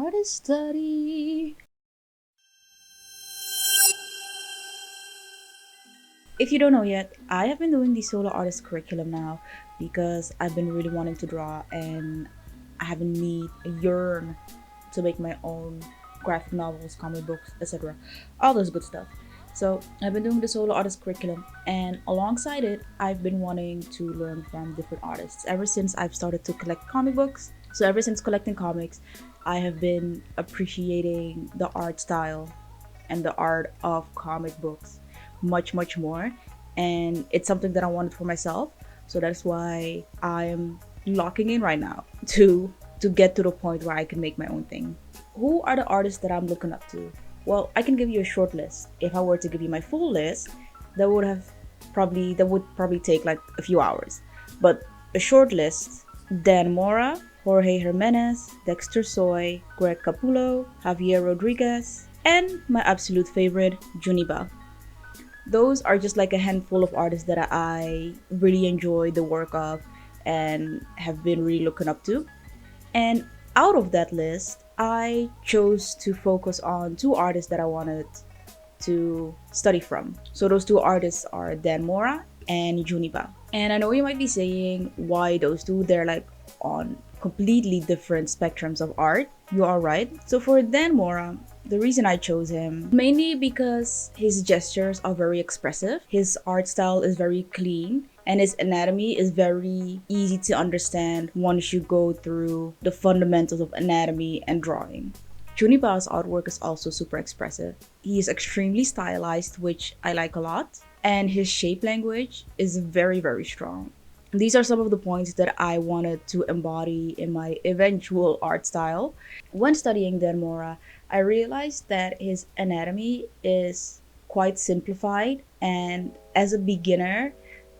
Artist study. If you don't know yet, I have been doing the solo artist curriculum now because I've been really wanting to draw and I have a need, a yearn to make my own graphic novels, comic books, etc. All those good stuff. So I've been doing the solo artist curriculum, and alongside it, I've been wanting to learn from different artists ever since I've started to collect comic books. So ever since collecting comics, I have been appreciating the art style and the art of comic books much more, and it's something that I wanted for myself. So that's why I'm locking in right now to get to the point where I can make my own thing. Who are the artists that I'm looking up to? Well, I can give you a short list. If I were to give you my full list, that would probably take like a few hours. But a short list: Dan Mora, Jorge Jimenez, Dexter Soy, Greg Capullo, Javier Rodriguez, and my absolute favorite, Juni Ba. Those are just like a handful of artists that I really enjoy the work of and have been really looking up to. And out of that list, I chose to focus on two artists that I wanted to study from. So those two artists are Dan Mora and Juni Ba. And I know you might be saying, why those two? They're like on completely different spectrums of art. You are right. So for Dan Mora, the reason I chose him, mainly because his gestures are very expressive, his art style is very clean, and his anatomy is very easy to understand once you go through the fundamentals of anatomy and drawing. Juniba's artwork is also super expressive. He is extremely stylized, which I like a lot, and his shape language is very strong. These are some of the points that I wanted to embody in my eventual art style. When studying Dan Mora, I realized that his anatomy is quite simplified, and as a beginner,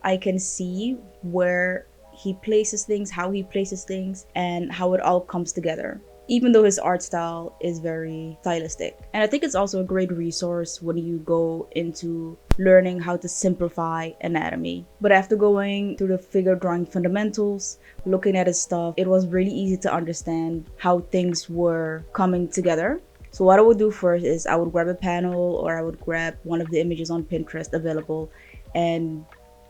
I can see where he places things, how he places things, and how it all comes together, even though his art style is very stylistic. And I think it's also a great resource when you go into learning how to simplify anatomy. But after going through the figure drawing fundamentals, looking at his stuff, it was really easy to understand how things were coming together. So what I would do first is I would grab a panel, or I would grab one of the images on Pinterest available and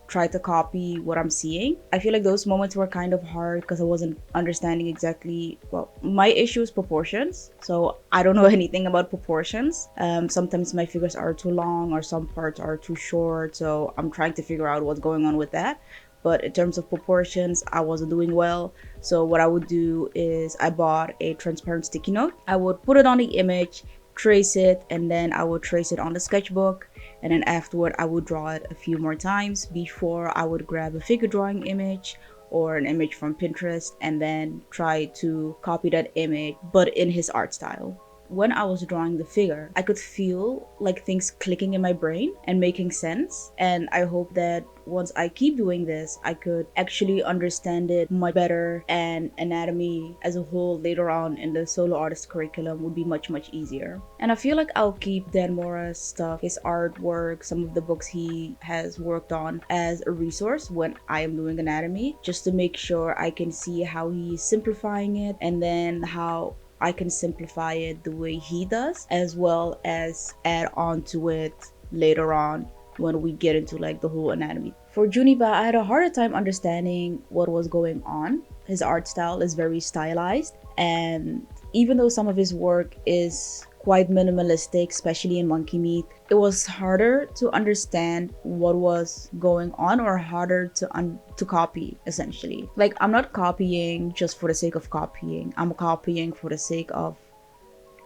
try to copy what I'm seeing. I feel like those moments were kind of hard because I wasn't understanding exactly, well, my issue is proportions. So I don't know anything about proportions. Sometimes my figures are too long or some parts are too short. So I'm trying to figure out what's going on with that. But in terms of proportions, I wasn't doing well. So what I would do is I bought a transparent sticky note. I would put it on the image, trace it, and then I would trace it on the sketchbook. And then afterward, I would draw it a few more times before I would grab a figure drawing image or an image from Pinterest and then try to copy that image, but in his art style. When I was drawing the figure, I could feel like things clicking in my brain and making sense. And I hope that once I keep doing this, I could actually understand it much better, and anatomy as a whole later on in the solo artist curriculum would be much easier. And I feel like I'll keep Dan Mora's stuff, his artwork, some of the books he has worked on as a resource when I am doing anatomy, just to make sure I can see how he's simplifying it and then how I can simplify it the way he does, as well as add on to it later on when we get into like the whole anatomy. For Juni Ba, I had a harder time understanding what was going on. His art style is very stylized, and even though some of his work is quite minimalistic, especially in Monkey Meat, it was harder to understand what was going on, or harder to copy, essentially. Like, I'm not copying just for the sake of copying. I'm copying for the sake of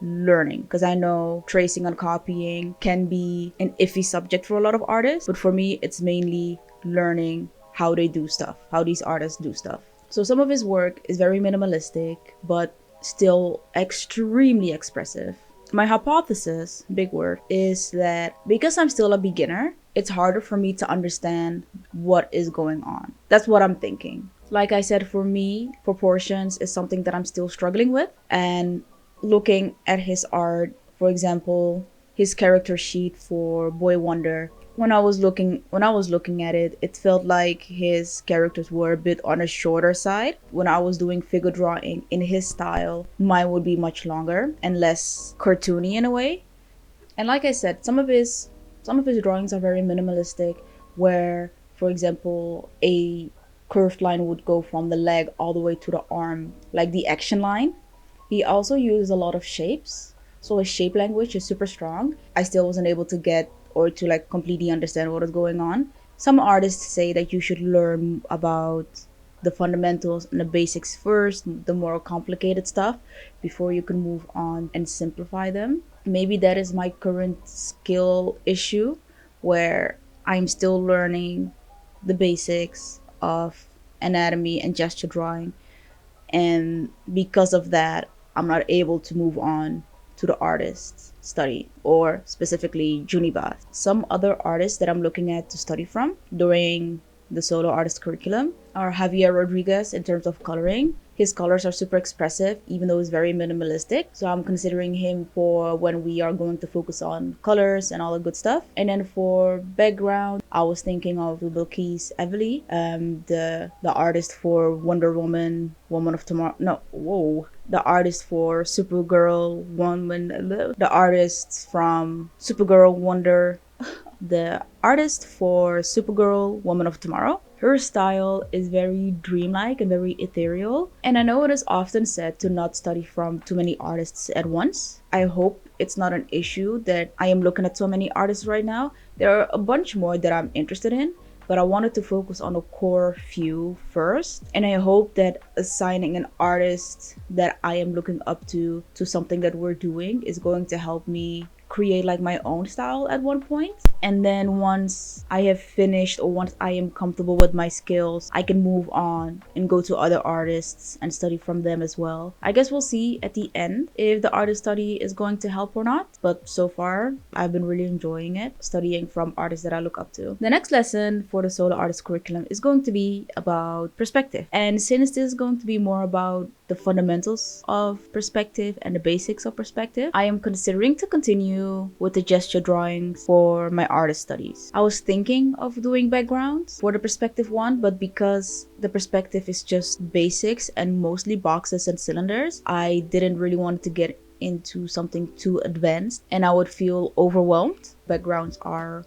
learning, because I know tracing and copying can be an iffy subject for a lot of artists, but for me, it's mainly learning how they do stuff, how these artists do stuff. So some of his work is very minimalistic, but still extremely expressive. My hypothesis, big word, is that because I'm still a beginner, it's harder for me to understand what is going on. That's what I'm thinking. Like I said, for me, proportions is something that I'm still struggling with. And looking at his art, for example, his character sheet for Boy Wonder, when I was looking at it, it felt like his characters were a bit on a shorter side. When I was doing figure drawing in his style, mine would be much longer and less cartoony in a way. And like I said, some of his drawings are very minimalistic, where, for example, a curved line would go from the leg all the way to the arm, like the action line. He also uses a lot of shapes, so his shape language is super strong. I still wasn't able to get or to like completely understand what is going on. Some artists say that you should learn about the fundamentals and the basics first, the more complicated stuff, before you can move on and simplify them. Maybe that is my current skill issue, where I'm still learning the basics of anatomy and gesture drawing, and because of that, I'm not able to move on to the artist study, or specifically Juni Ba. Some other artists that I'm looking at to study from during the solo artist curriculum are Javier Rodriguez in terms of coloring. His colors are super expressive, even though it's very minimalistic. So I'm considering him for when we are going to focus on colors and all the good stuff. And then for background, I was thinking of Bilquis Evely, the artist for Wonder Woman, Woman of Tomorrow. No, whoa. The artist for Supergirl, the artist from Supergirl, the artist for Supergirl, Woman of Tomorrow. Her style is very dreamlike and very ethereal, and I know it is often said to not study from too many artists at once. I hope it's not an issue that I am looking at so many artists right now. There are a bunch more that I'm interested in, but I wanted to focus on a core few first. And I hope that assigning an artist that I am looking up to something that we're doing is going to help me create like my own style at one point. And then once I have finished, or once I am comfortable with my skills, I can move on and go to other artists and study from them as well. I guess we'll see at the end if the artist study is going to help or not, but so far I've been really enjoying it, studying from artists that I look up to. The next lesson for the solo artist curriculum is going to be about perspective, and since this is going to be more about the fundamentals of perspective and the basics of perspective, I am considering to continue with the gesture drawings for my artist studies. I was thinking of doing backgrounds for the perspective one, but because the perspective is just basics and mostly boxes and cylinders, I didn't really want to get into something too advanced and I would feel overwhelmed. Backgrounds are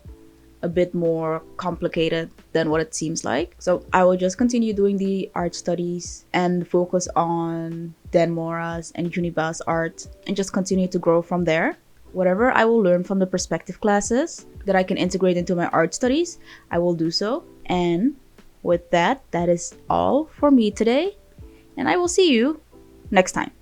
a bit more complicated than what it seems like. So I will just continue doing the art studies and focus on Dan Mora's and Juni Ba's art and just continue to grow from there. Whatever I will learn from the perspective classes that I can integrate into my art studies, I will do so. And with that, that is all for me today. And I will see you next time.